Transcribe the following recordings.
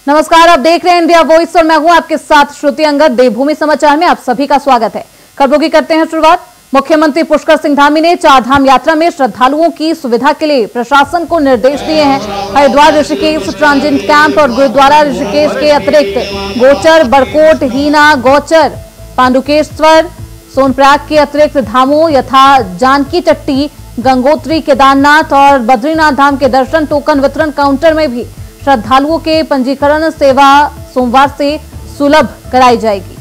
नमस्कार, आप देख रहे हैं इंडिया वॉइस और मैं हूं आपके साथ श्रुति अंगद। देवभूमि समाचार में आप सभी का स्वागत है। खबरों की करते हैं शुरुआत। मुख्यमंत्री पुष्कर सिंह धामी ने चारधाम यात्रा में श्रद्धालुओं की सुविधा के लिए प्रशासन को निर्देश दिए हैं। हरिद्वार ऋषिकेश ट्रांजिट कैंप और गुरुद्वारा ऋषिकेश के अतिरिक्त गोचर, बरकोट, हीना, गौचर, पांडुकेश्वर, सोनप्रयाग के अतिरिक्त धामों यथा जानकी चट्टी, गंगोत्री, केदारनाथ और बद्रीनाथ धाम के दर्शन टोकन वितरण काउंटर में भी श्रद्धालुओं के पंजीकरण सेवा सोमवार से सुलभ कराई जाएगी।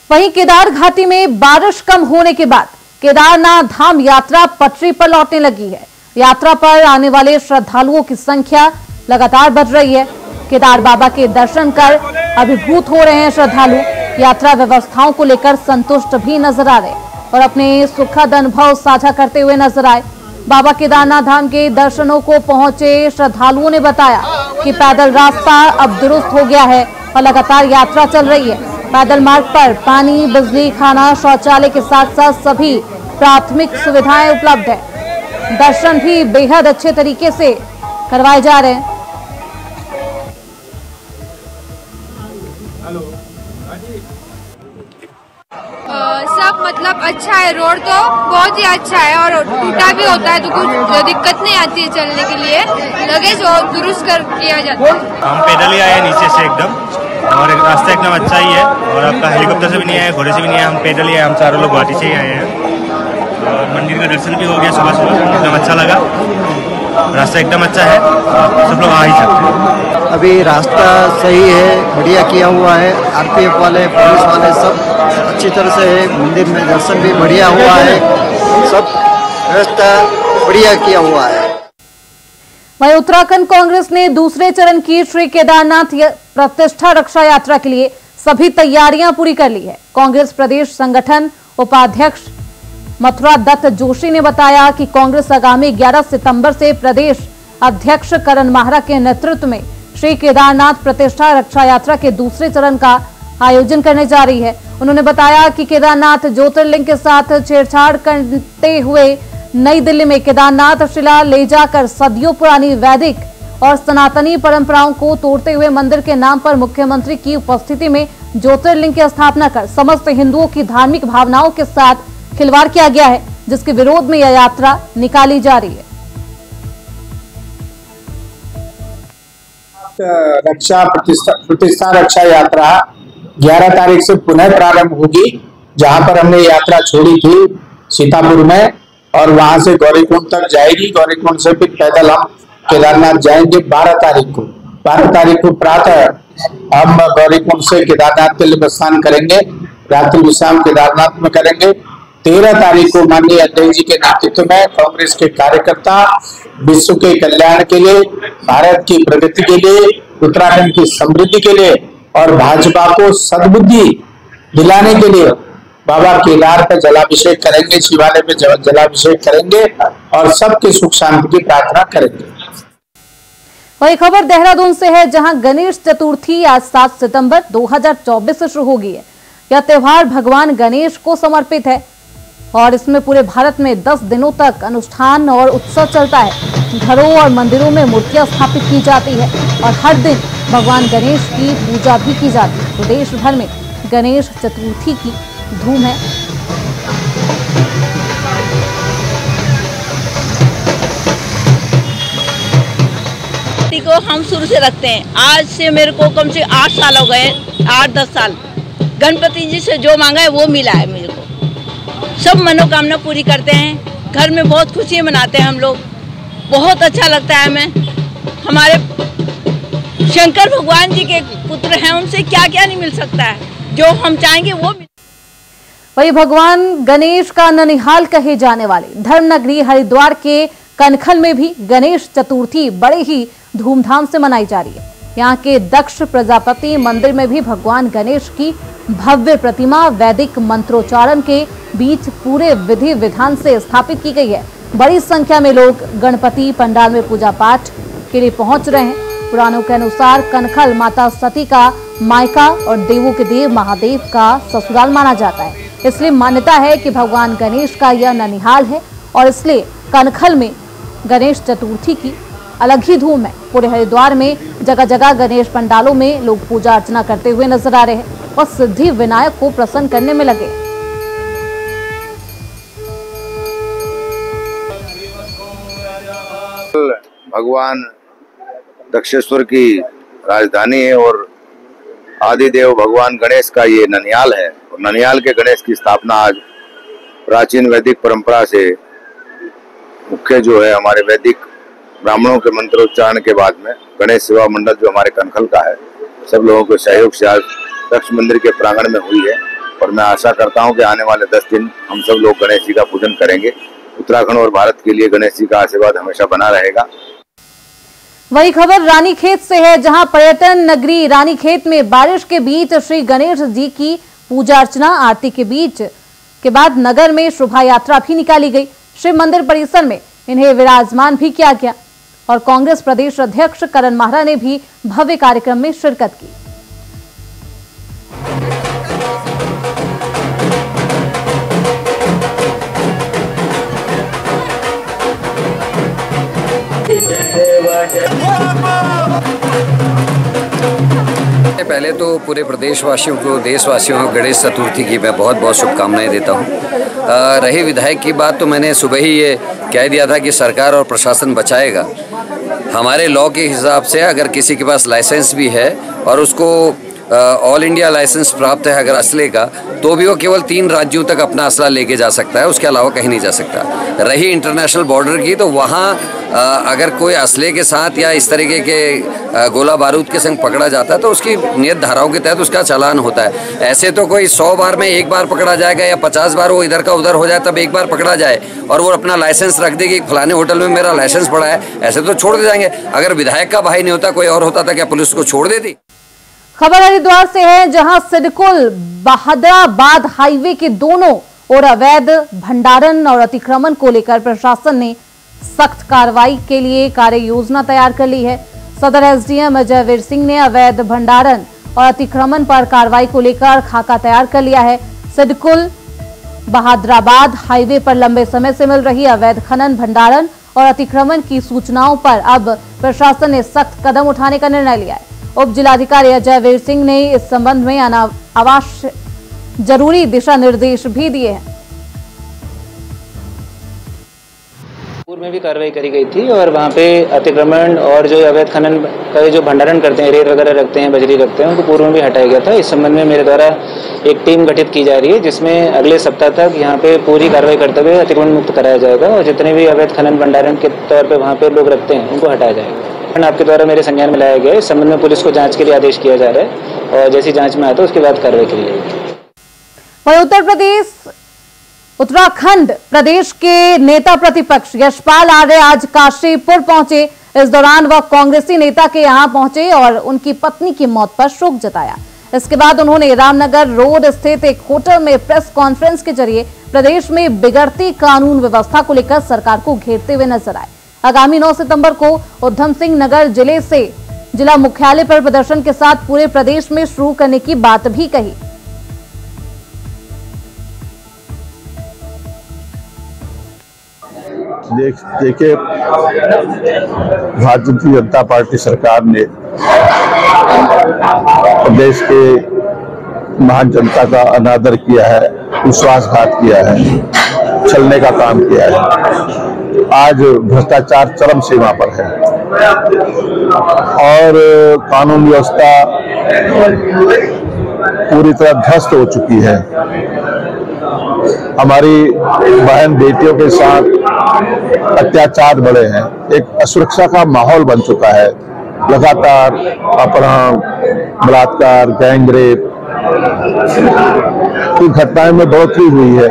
वहीं केदार घाटी में बारिश कम होने के बाद केदारनाथ धाम यात्रा पटरी पर लौटने लगी है। यात्रा पर आने वाले श्रद्धालुओं की संख्या लगातार बढ़ रही है। केदार बाबा के दर्शन कर अभिभूत हो रहे हैं श्रद्धालु। यात्रा व्यवस्थाओं को लेकर संतुष्ट भी नजर आ रहे और अपने सुखद अनुभव साझा करते हुए नजर आए। बाबा केदारनाथ धाम के दर्शनों को पहुंचे श्रद्धालुओं ने बताया कि पैदल रास्ता अब दुरुस्त हो गया है और लगातार यात्रा चल रही है। पैदल मार्ग पर पानी, बिजली, खाना, शौचालय के साथ साथ सभी प्राथमिक सुविधाएं उपलब्ध है। दर्शन भी बेहद अच्छे तरीके से करवाए जा रहे हैं। सब मतलब अच्छा है, रोड तो बहुत ही अच्छा है और टूटा भी होता है तो कुछ दिक्कत नहीं आती है चलने के लिए। लगेज दुरुस्त कर किया जाता है। हम पैदल ही आए हैं नीचे से एकदम, और रास्ता एकदम अच्छा ही है और आपका हेलीकॉप्टर से भी नहीं आया, घोड़े से भी नहीं आया, हम पैदल ही आए। हम चारों लोग गुवाहाटी से ही आए हैं और मंदिर का दर्शन भी हो गया सुबह सुबह, एकदम अच्छा लगा। रास्ता एकदम अच्छा है, सब लोग आ ही सकते हैं। अभी रास्ता सही है, बढ़िया किया हुआ है। आरपीएफ वाले, पुलिस वाले सब अच्छी तरह से है। मंदिर में दर्शन भी बढ़िया हुआ है, सब व्यवस्था बढ़िया किया हुआ है। वहीं उत्तराखंड कांग्रेस ने दूसरे चरण की श्री केदारनाथ प्रतिष्ठा रक्षा यात्रा के लिए सभी तैयारियां पूरी कर ली है। कांग्रेस प्रदेश संगठन उपाध्यक्ष मथुरा दत्त जोशी ने बताया कि कांग्रेस आगामी 11 सितंबर से प्रदेश अध्यक्ष करण माहरा के नेतृत्व में श्री केदारनाथ प्रतिष्ठा रक्षा यात्रा के दूसरे चरण का आयोजन करने जा रही है। उन्होंने बताया कि केदारनाथ ज्योतिर्लिंग के साथ छेड़छाड़ करते हुए नई दिल्ली में केदारनाथ शिला ले जाकर सदियों पुरानी वैदिक और सनातनी परंपराओं को तोड़ते हुए मंदिर के नाम पर मुख्यमंत्री की उपस्थिति में ज्योतिर्लिंग की स्थापना कर समस्त हिंदुओं की धार्मिक भावनाओं के साथ खिलवाड़ किया गया है, जिसके विरोध में यह यात्रा निकाली जा रही है। रक्षा प्रतिष्ठा रक्षा यात्रा 11 तारीख से पुनः प्रारंभ होगी। जहां पर हमने यात्रा छोड़ी थी सीतापुर में, और वहां से गौरीकुंड तक जाएगी। गौरीकुंड से फिर पैदल हम केदारनाथ जाएंगे 12 तारीख को प्रातः हम गौरीकुंड से केदारनाथ के लिए प्रस्थान करेंगे। रात्रि विश्राम केदारनाथ में करेंगे। 13 तारीख को माननीय अध्यक्ष जी के नेतृत्व में कांग्रेस के कार्यकर्ता विश्व के कल्याण के लिए, भारत की प्रगति के लिए, उत्तराखंड की समृद्धि के लिए और भाजपा को सद्बुद्धि दिलाने के लिए बाबा केदार पर जलाभिषेक करेंगे, शिवालय पे जलाभिषेक करेंगे और सबके सुख शांति की प्रार्थना करेंगे। वही खबर देहरादून से है, जहां गणेश चतुर्थी आज 7 सितंबर 2024 से शुरू होगी है। यह त्योहार भगवान गणेश को समर्पित है और इसमें पूरे भारत में 10 दिनों तक अनुष्ठान और उत्सव चलता है। घरों और मंदिरों में मूर्तियां स्थापित की जाती है और हर दिन भगवान गणेश की पूजा भी की जाती है। तो देश भर में गणेश चतुर्थी की धूम है। को हम शुरू से रखते हैं। आज से मेरे को कम से 8 साल हो गए, 8-10 साल। गणपति जी से जो मांगा है वो मिला है मेरे को। सब मनोकामना पूरी करते हैं। घर में बहुत खुशियाँ मनाते हैं हम लोग। बहुत अच्छा लगता है हमें। हमारे शंकर भगवान जी के पुत्र हैं, उनसे क्या क्या नहीं मिल सकता है। जो हम चाहेंगे वो मिल। वही भगवान गणेश का ननिहाल कहे जाने वाले धर्मनगरी हरिद्वार के कनखल में भी गणेश चतुर्थी बड़े ही धूमधाम से मनाई जा रही है। यहाँ के दक्ष प्रजापति मंदिर में भी भगवान गणेश की भव्य प्रतिमा वैदिक मंत्रोच्चारण के बीच पूरे विधि विधान से स्थापित की गई है। बड़ी संख्या में लोग गणपति पंडाल में पूजा पाठ के लिए पहुंच रहे हैं। पुराणों के अनुसार कनखल माता सती का मायका और देवों के देव महादेव का ससुराल माना जाता है। इसलिए मान्यता है कि भगवान गणेश का यह ननिहाल है और इसलिए कनखल में गणेश चतुर्थी की अलग ही धूम है। पूरे हरिद्वार में जगह जगह गणेश पंडालों में लोग पूजा अर्चना करते हुए नजर आ रहे हैं और सिद्धि विनायक को प्रसन्न करने में लगे। भगवान दक्षेश्वर की राजधानी है और आदिदेव भगवान गणेश का ये ननिहाल है। और ननिहाल के गणेश की स्थापना आज प्राचीन वैदिक परंपरा से मुख्य जो है हमारे वैदिक ब्राह्मणों के मंत्रोच्चारण के बाद में गणेश सेवा मंडल जो हमारे कनखल का है सब लोगों के सहयोग से आज दक्ष मंदिर के प्रांगण में हुई है। और मैं आशा करता हूं कि आने वाले 10 दिन हम सब लोग गणेश जी का पूजन करेंगे। उत्तराखंड और भारत के लिए गणेश जी का आशीर्वाद हमेशा बना रहेगा। वही खबर रानीखेत से है, जहां पर्यटन नगरी रानीखेत में बारिश के बीच श्री गणेश जी की पूजा अर्चना आरती के बीच के बाद नगर में शोभा यात्रा भी निकाली गई। शिव मंदिर परिसर में इन्हें विराजमान भी किया गया और कांग्रेस प्रदेश अध्यक्ष करण माहरा ने भी भव्य कार्यक्रम में शिरकत की। पहले तो पूरे प्रदेशवासियों को, देशवासियों को गणेश चतुर्थी की मैं बहुत बहुत शुभकामनाएं देता हूं। रही विधायक की बात, तो मैंने सुबह ही ये कह दिया था कि सरकार और प्रशासन बचाएगा। हमारे लॉ के हिसाब से अगर किसी के पास लाइसेंस भी है और उसको ऑल इंडिया लाइसेंस प्राप्त है अगर असले का, तो भी वो केवल 3 राज्यों तक अपना असला लेके जा सकता है, उसके अलावा कहीं नहीं जा सकता। रही इंटरनेशनल बॉर्डर की, तो वहाँ अगर कोई असले के साथ या इस तरीके के गोला बारूद के संग पकड़ा जाता है तो उसकी नियत धाराओं के तहत उसका चालान होता है। ऐसे तो कोई 100 बार में 1 बार पकड़ा जाएगा या 50 बार वो इधर का उधर हो जाए तब 1 बार पकड़ा जाए और वो अपना लाइसेंस रख दे कि फलाने होटल में मेरा लाइसेंस पड़ा है, ऐसे तो छोड़ दे जाएंगे। अगर विधायक का भाई नहीं होता, कोई और होता था, क्या पुलिस को छोड़ देती? खबर हरिद्वार से है, जहां सिडकुल बहादराबाद हाईवे के दोनों ओर अवैध भंडारण और अतिक्रमण को लेकर प्रशासन ने सख्त कार्रवाई के लिए कार्य योजना तैयार कर ली है। सदर एसडीएम अजयवीर सिंह ने अवैध भंडारण और अतिक्रमण पर कार्रवाई को लेकर खाका तैयार कर लिया है। सिडकुल बहादराबाद हाईवे पर लंबे समय से मिल रही अवैध खनन, भंडारण और अतिक्रमण की सूचनाओं पर अब प्रशासन ने सख्त कदम उठाने का निर्णय लिया है। उप जिलाधिकारी अजयवीर सिंह ने इस संबंध में आवश्यक जरूरी दिशा निर्देश भी दिए हैं। पूर्व में भी कार्रवाई करी गई थी और वहाँ पे अतिक्रमण और जो अवैध खनन का जो भंडारण करते हैं, रेत वगैरह रखते हैं, बजरी रखते हैं, उनको पूर्व में भी हटाया गया था। इस संबंध में मेरे द्वारा एक टीम गठित की जा रही है, जिसमें अगले सप्ताह तक यहाँ पे पूरी कार्रवाई करते हुए अतिक्रमण मुक्त कराया जाएगा और जितने भी अवैध खनन भंडारण के तौर पर वहाँ पे लोग रखते हैं उनको हटाया जाएगा। आपके द्वारा मेरे संज्ञान में लाया गया है। इस संबंध में पुलिस को जांच के लिए आदेश किया जा रहा है और जैसी जांच में आता है उसके बाद कार्रवाई की जाएगी। वहीं उत्तराखंड प्रदेश के नेता प्रतिपक्ष यशपाल आर्य आज काशीपुर पहुंचे। इस दौरान वह कांग्रेसी नेता के यहां पहुंचे और उनकी पत्नी की मौत पर शोक जताया। इसके बाद उन्होंने रामनगर रोड स्थित एक होटल में प्रेस कॉन्फ्रेंस के जरिए प्रदेश में बिगड़ती कानून व्यवस्था को लेकर सरकार को घेरते हुए नजर आए। आगामी 9 सितंबर को उधम सिंह नगर जिले से जिला मुख्यालय पर प्रदर्शन के साथ पूरे प्रदेश में शुरू करने की बात भी कही। देखिए, भारतीय जनता पार्टी सरकार ने प्रदेश के महान जनता का अनादर किया है, विश्वासघात किया है, छलने का काम किया है। आज भ्रष्टाचार चरम सीमा पर है और कानून व्यवस्था पूरी तरह ध्वस्त हो चुकी है। हमारी बहन बेटियों के साथ अत्याचार बढ़े हैं, एक असुरक्षा का माहौल बन चुका है। लगातार अपहरण, बलात्कार, गैंगरेप की घटनाएं में बढ़ोतरी हुई है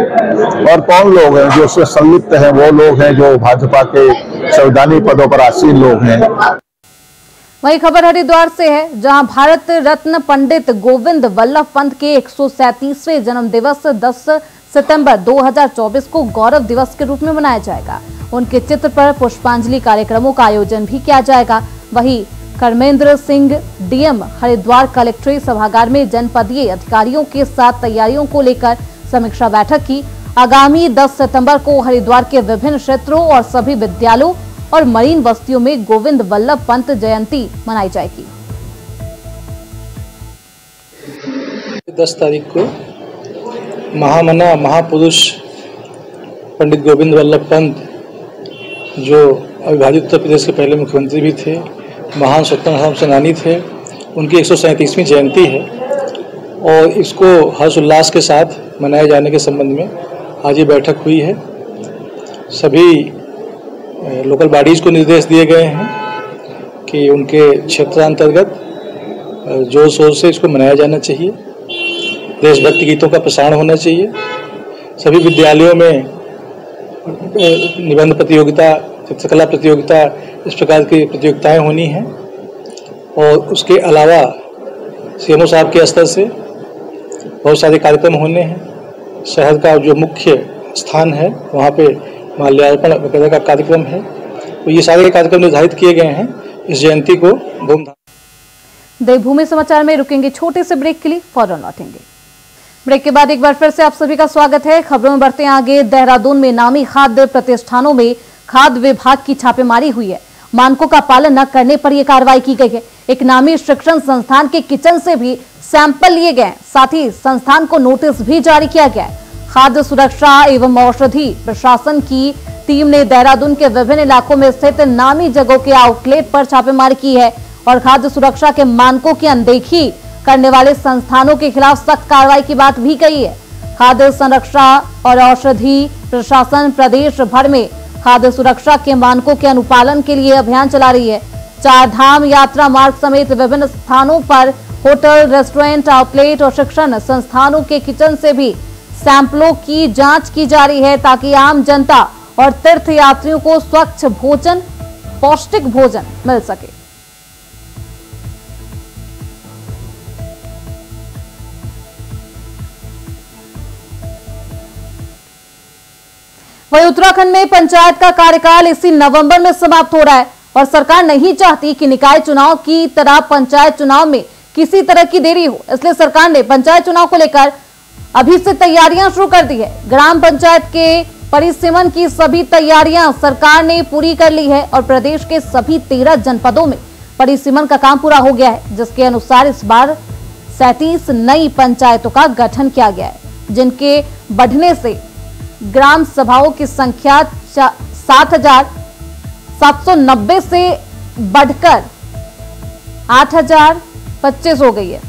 और कौन लोग हैं जो उसमें संलिप्त हैं? वो लोग हैं जो भाजपा के संवैधानिक पदों पर आसीन लोग हैं। वही खबर हरिद्वार से है, जहां भारत रत्न पंडित गोविंद वल्लभ पंत के 137वें जन्म दिवस 10 सितंबर 2024 को गौरव दिवस के रूप में मनाया जाएगा। उनके चित्र पर पुष्पांजलि कार्यक्रमों का आयोजन भी किया जाएगा। वहीं कर्मेंद्र सिंह डीएम हरिद्वार कलेक्ट्रेट सभागार में जनपदीय अधिकारियों के साथ तैयारियों को लेकर समीक्षा बैठक की। आगामी 10 सितंबर को हरिद्वार के विभिन्न क्षेत्रों और सभी विद्यालयों और मरीन बस्तियों में गोविंद वल्लभ पंत जयंती मनाई जाएगी। 10 तारीख को महामना महापुरुष पंडित गोविंद वल्लभ पंत, जो अविभाजित उत्तर प्रदेश के पहले मुख्यमंत्री भी थे, महान स्वतंत्रता सेनानी थे, उनकी 137वीं जयंती है और इसको हर्ष उल्लास के साथ मनाए जाने के संबंध में आज ये बैठक हुई है। सभी लोकल बॉडीज़ को निर्देश दिए गए हैं कि उनके क्षेत्रांतर्गत जोर शोर से इसको मनाया जाना चाहिए। देशभक्ति गीतों का प्रसारण होना चाहिए। सभी विद्यालयों में निबंध प्रतियोगिता, चित्रकला प्रतियोगिता, इस प्रकार की प्रतियोगिताएं होनी हैं और उसके अलावा सीएमओ साहब के स्तर से बहुत सारे कार्यक्रम होने हैं। शहर का जो मुख्य स्थान है वहाँ पे माल्यार्पण वगैरह का कार्यक्रम है, तो ये सारे कार्यक्रम निर्धारित किए गए हैं इस जयंती को धूमधाम। देवभूमि समाचार में रुकेंगे छोटे से ब्रेक के लिए, फौरन लौटेंगे। ब्रेक के बाद एक बार फिर से आप सभी का स्वागत है। खबरों में बढ़ते हैं आगे। देहरादून में नामी खाद्य प्रतिष्ठानों में खाद्य विभाग की छापेमारी हुई है। मानकों का पालन न करने पर यह कार्रवाई की गई है। एक नामी शिक्षण संस्थान के किचन से भी सैंपल लिए गए, साथ ही संस्थान को नोटिस भी जारी किया गया है। खाद्य सुरक्षा एवं औषधि प्रशासन की टीम ने देहरादून के विभिन्न इलाकों में स्थित नामी जगहों के आउटलेट पर छापेमारी की है और खाद्य सुरक्षा के मानकों की अनदेखी करने वाले संस्थानों के खिलाफ सख्त कार्रवाई की बात भी कही है। खाद्य संरक्षा और औषधि प्रशासन प्रदेश भर में खाद्य सुरक्षा के मानकों के अनुपालन के लिए अभियान चला रही है। 4 धाम यात्रा मार्ग समेत विभिन्न स्थानों पर होटल, रेस्टोरेंट, आउटलेट और शिक्षण संस्थानों के किचन से भी सैंपलों की जांच की जा रही है ताकि आम जनता और तीर्थ यात्रियों को स्वच्छ भोजन, पौष्टिक भोजन मिल सके। वहीं उत्तराखंड में पंचायत का कार्यकाल इसी नवंबर में समाप्त हो रहा है और सरकार नहीं चाहती कि निकाय चुनाव की तरह पंचायत चुनाव में किसी तरह की देरी हो, इसलिए सरकार ने पंचायत चुनाव को लेकर अभी से तैयारियां शुरू कर दी है। ग्राम पंचायत के परिसीमन की सभी तैयारियां सरकार ने पूरी कर ली है और प्रदेश के सभी 13 जनपदों में परिसीमन का काम पूरा हो गया है, जिसके अनुसार इस बार 37 नई पंचायतों का गठन किया गया है, जिनके बढ़ने से ग्राम सभाओं की संख्या 7,790 से बढ़कर 8,025 हो गई है।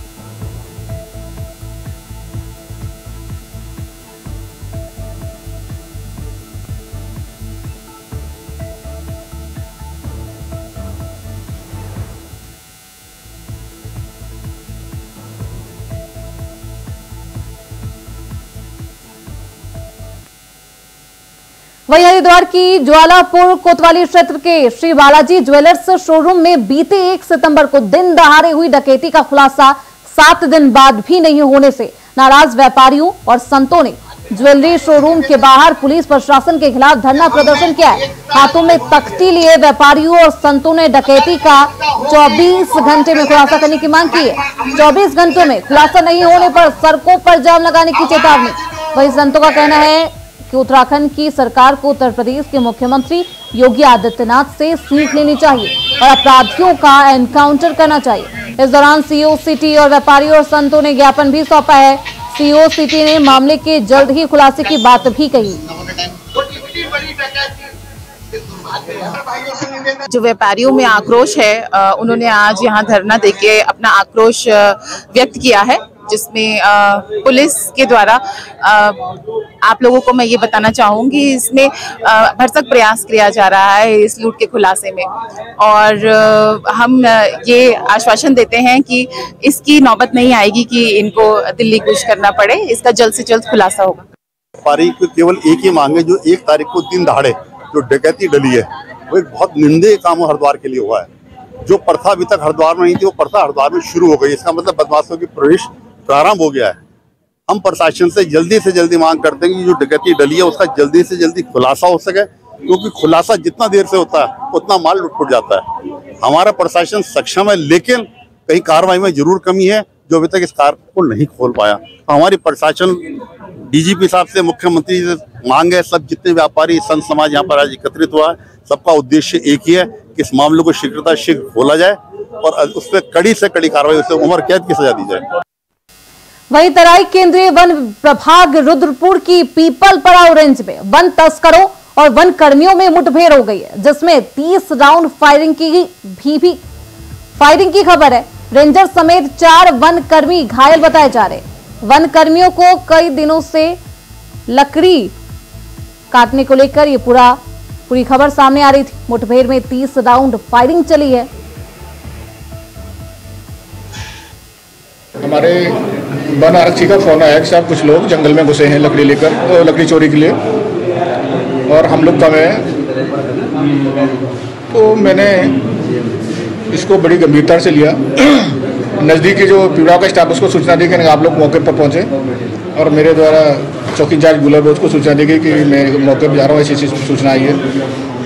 वहीं हरिद्वार की ज्वालापुर कोतवाली क्षेत्र के श्री बालाजी ज्वेलर्स शोरूम में बीते 1 सितंबर को दिन दहाड़े हुई डकैती का खुलासा 7 दिन बाद भी नहीं होने से नाराज व्यापारियों और संतों ने ज्वेलरी शोरूम के बाहर पुलिस प्रशासन के खिलाफ धरना प्रदर्शन किया है। हाथों में तख्ती लिए व्यापारियों और संतों ने डकैती का 24 घंटे में खुलासा करने की मांग की है। 24 घंटों में खुलासा नहीं होने पर सड़कों पर जाम लगाने की चेतावनी। वहीं संतों का कहना है कि उत्तराखंड की सरकार को उत्तर प्रदेश के मुख्यमंत्री योगी आदित्यनाथ से सीख लेनी चाहिए और अपराधियों का एनकाउंटर करना चाहिए। इस दौरान सीओ सिटी और व्यापारियों और संतों ने ज्ञापन भी सौंपा है। सीओ सिटी ने मामले के जल्द ही खुलासे की बात भी कही। जो व्यापारियों में आक्रोश है, उन्होंने आज यहाँ धरना देके अपना आक्रोश व्यक्त किया है, जिसमें पुलिस के द्वारा आप लोगों को मैं ये बताना चाहूंगी, इसमें भरसक प्रयास किया जा रहा है इस लूट के खुलासे में, और हम ये आश्वासन देते हैं कि इसकी नौबत नहीं आएगी कि इनको दिल्ली कूच करना पड़े। इसका जल्द से जल्द खुलासा होगा। व्यापारी को केवल एक ही मांग है, जो 1 तारीख को दिन दहाड़े जो डकैती डली है, वो एक बहुत निंदनीय काम हरिद्वार के लिए हुआ है। जो प्रथा अभी तक हरिद्वार में नहीं थी, वो प्रथा हरिद्वार में शुरू हो गई। इसका मतलब बदमाशों की प्रवेश प्रारंभ हो गया है। हम प्रशासन से जल्दी मांग करते हैं कि जो डकैती डली है उसका जल्दी से जल्दी खुलासा हो सके, क्योंकि खुलासा जितना देर से होता है उतना माल लुट जाता है। हमारा प्रशासन सक्षम है, लेकिन कहीं कार्रवाई में जरूर कमी है जो अभी तक इस कार को नहीं खोल पाया। तो हमारी प्रशासन डीजीपी साहब से, मुख्यमंत्री से मांग है, सब जितने व्यापारी संत समाज यहाँ पर आज एकत्रित हुआ है, सबका उद्देश्य एक ही है कि इस मामले को शीघ्र खोला जाए और उस पर कड़ी से कड़ी कार्रवाई, उससे उम्र कैद की सजा दी जाए। वहीं तराई केंद्रीय वन प्रभाग रुद्रपुर की पीपलपड़ाव रेंज में वन तस्करों और वन कर्मियों में मुठभेड़ हो गई है, जिसमें 30 राउंड फायरिंग की खबर है। रेंजर समेत 4 वन कर्मी घायल बताए जा रहे हैं। वन कर्मियों को कई दिनों से लकड़ी काटने को लेकर ये पूरी खबर सामने आ रही थी। मुठभेड़ में 30 राउंड फायरिंग चली है। हमारे वन आरक्षी का फोन आया कि साहब कुछ लोग जंगल में घुसे हैं लकड़ी लेकर, तो लकड़ी चोरी के लिए, और हम लोग कम हैं। तो मैंने इसको बड़ी गंभीरता से लिया। नज़दीकी जो पीड़ा का स्टाफ उसको सूचना दी कि आप लोग मौके पर पहुंचे, और मेरे द्वारा चौकी इंचार्ज गुलाब उसको सूचना दी गई कि मैं मौके पर जा रहा हूँ, ऐसी सूचना आई है।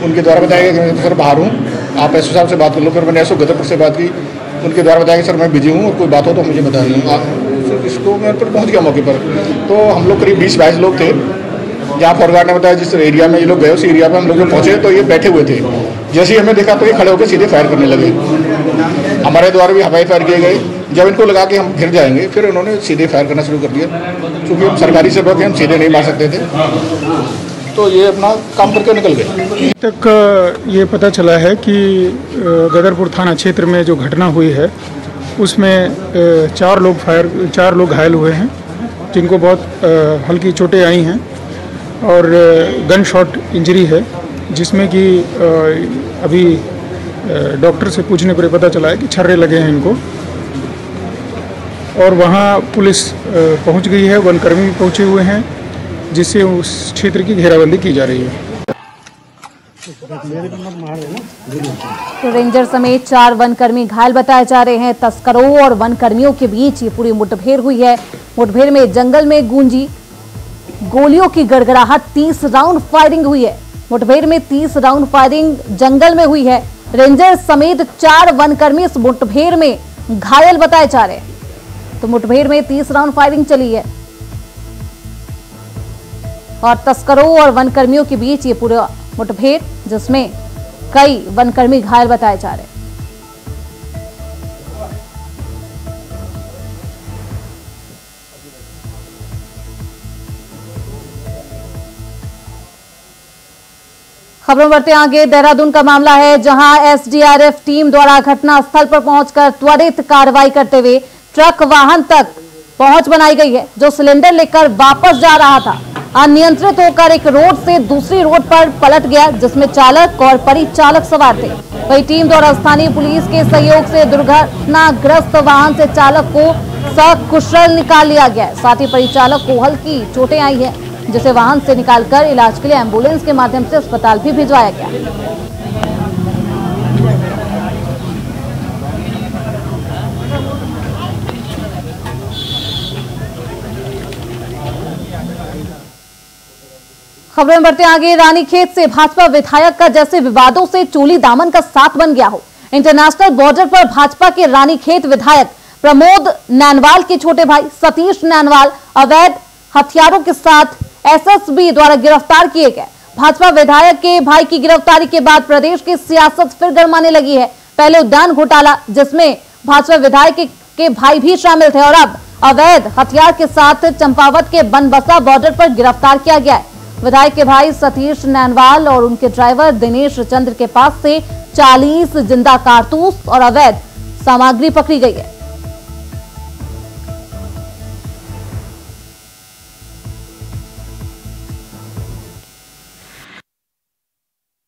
उनके द्वारा बताया गया कि मैं सर बाहर हूँ, आप एसओ साहब से बात कर लो। फिर मैंने एसओ गदरपुर से बात की, उनके द्वारा बताया कि सर मैं बिजी हूँ और कोई बात हो तो मुझे बता दें। इसको मैं पर पहुँच गया मौके पर। तो हम लोग करीब 20-22 लोग थे। जहाँ फॉरगार्ड ने बताया जिस एरिया में ये लोग गए उस एरिया में हम लोग जो पहुँचे तो ये बैठे हुए थे। जैसे ही हमें देखा तो ये खड़े होकर सीधे फायर करने लगे। हमारे द्वारा भी हवाई फायर किए गए। जब इनको लगा कि हम गिर जाएंगे, फिर उन्होंने सीधे फायर करना शुरू कर दिया। क्योंकि हम सरकारी सेवक हैं, हम सीधे नहीं मार सकते थे, तो ये अपना काम करके निकल गए। तक ये पता चला है कि गदरपुर थाना क्षेत्र में जो घटना हुई है उसमें 4 लोग घायल हुए हैं, जिनको बहुत हल्की चोटें आई हैं और गन शॉट इंजरी है, जिसमें कि अभी डॉक्टर से पूछने पर पता चला है कि छर्रे लगे हैं इनको। और वहाँ पुलिस पहुँच गई है, वनकर्मी भी पहुँचे हुए हैं, जिससे उस क्षेत्र की घेराबंदी की जा रही है। तो रेंजर समेत 4 वनकर्मी घायल बताए जा रहे हैं। तस्करों और वनकर्मियों के बीच ये पूरी मुठभेड़ हुई है। मुठभेड़ में जंगल में गूंजी गोलियों की गड़गड़ाहट, 30 राउंड फायरिंग हुई है। मुठभेड़ में 30 राउंड फायरिंग जंगल में हुई है। रेंजर समेत 4 वनकर्मी इस मुठभेड़ में घायल बताए जा रहे हैं। तो मुठभेड़ में 30 राउंड फायरिंग चली है और तस्करों और वनकर्मियों के बीच ये पूरा मुठभेड़, जिसमें कई वनकर्मी घायल बताए जा रहे हैं। खबरों बढ़ते आगे। देहरादून का मामला है, जहां एसडीआरएफ टीम द्वारा घटनास्थल पर पहुंचकर त्वरित कार्रवाई करते हुए ट्रक वाहन तक पहुंच बनाई गई है, जो सिलेंडर लेकर वापस जा रहा था। अनियंत्रित होकर एक रोड से दूसरी रोड पर पलट गया, जिसमें चालक और परिचालक सवार थे। वही टीम द्वारा स्थानीय पुलिस के सहयोग से दुर्घटनाग्रस्त वाहन से चालक को सकुशल निकाल लिया गया है। साथ ही परिचालक को हल्की चोटें आई है, जिसे वाहन से निकालकर इलाज के लिए एम्बुलेंस के माध्यम से अस्पताल भी भिजवाया गया। खबरें बढ़ते आगे। रानीखेत से भाजपा विधायक का जैसे विवादों से चोली दामन का साथ बन गया हो। इंटरनेशनल बॉर्डर पर भाजपा के रानीखेत विधायक प्रमोद नैनवाल के छोटे भाई सतीश नैनवाल अवैध हथियारों के साथ एसएसबी द्वारा गिरफ्तार किए गए। भाजपा विधायक के भाई की गिरफ्तारी के बाद प्रदेश की सियासत फिर गरमाने लगी है। पहले उद्यान घोटाला, जिसमें भाजपा विधायक के भाई भी शामिल थे, और अब अवैध हथियार के साथ चंपावत के बनबसा बॉर्डर पर गिरफ्तार किया गया है। विधायक के भाई सतीश नैनवाल और उनके ड्राइवर दिनेश चंद्र के पास से 40 जिंदा कारतूस और अवैध सामग्री पकड़ी गई है।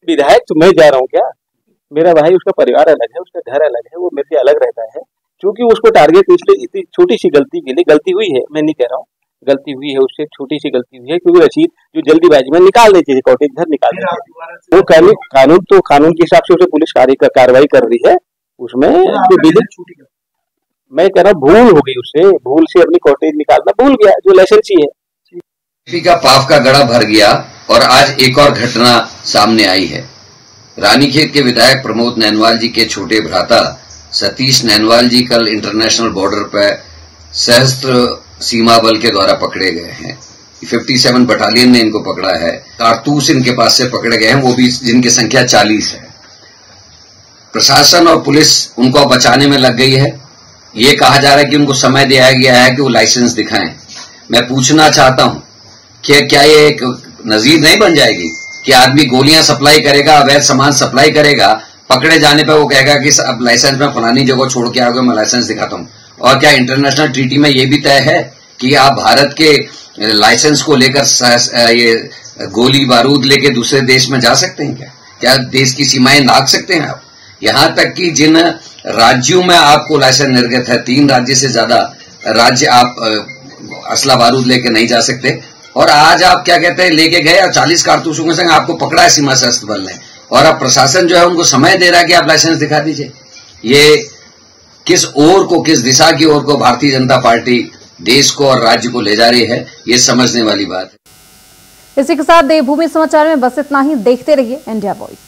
विधायक तो मैं जा रहा हूँ क्या? मेरा भाई, उसका परिवार अलग है, उसका घर अलग है, वो मेरे से अलग रहता है। क्योंकि उसको टारगेट इसलिए इतनी छोटी सी गलती के लिए, गलती हुई है, मैं नहीं कह रहा हूँ गलती हुई है, उससे छोटी सी गलती हुई है, क्योंकि रसीद जो जल्दीबाजी में निकाल देती थी, कॉटेज घर निकाल देती थी। वो कानून के हिसाब से उसे पुलिस कार्रवाई कर रही है। उसमें मैं कह रहा हूँ भूल हो गई, उससे भूल से अपनी कॉटेज निकालना भूल गया, जो लाइसेंसी है। बीजेपी का पाप का गड़ा भर गया और आज एक और घटना सामने आई है। रानीखेत के विधायक प्रमोद नैनवाल जी के छोटे भ्राता सतीश नैनवाल जी कल इंटरनेशनल बॉर्डर पर सशस्त्र सीमा बल के द्वारा पकड़े गए हैं। 57 बटालियन ने इनको पकड़ा है। कारतूस इनके पास से पकड़े गए हैं, वो भी जिनकी संख्या 40 है। प्रशासन और पुलिस उनको बचाने में लग गई है। ये कहा जा रहा है कि उनको समय दिया गया है कि वो लाइसेंस दिखाएं। मैं पूछना चाहता हूं कि क्या ये एक नजीर नहीं बन जाएगी कि आदमी गोलियां सप्लाई करेगा, अवैध सामान सप्लाई करेगा, पकड़े जाने पर वो कहेगा कि अब लाइसेंस में फलानी जगह छोड़ के आओगे, मैं लाइसेंस दिखाता हूं। और क्या इंटरनेशनल ट्रीटी में ये भी तय है कि आप भारत के लाइसेंस को लेकर ये गोली बारूद लेके दूसरे देश में जा सकते हैं? क्या देश की सीमाएं नाप सकते हैं आप? यहां तक कि जिन राज्यों में आपको लाइसेंस निर्गत है, 3 राज्य से ज्यादा राज्य आप असला बारूद लेके नहीं जा सकते। और आज आप क्या कहते हैं, लेके गए और 40 कारतूसों के संग आपको पकड़ा है सीमा सशस्त्र बल ने, और अब प्रशासन जो है उनको समय दे रहा है कि आप लाइसेंस दिखा दीजिए। ये किस ओर को, किस दिशा की ओर को भारतीय जनता पार्टी देश को और राज्य को ले जा रही है, ये समझने वाली बात है। इसी के साथ देवभूमि समाचार में बस इतना ही। देखते रहिए इंडिया वॉइस।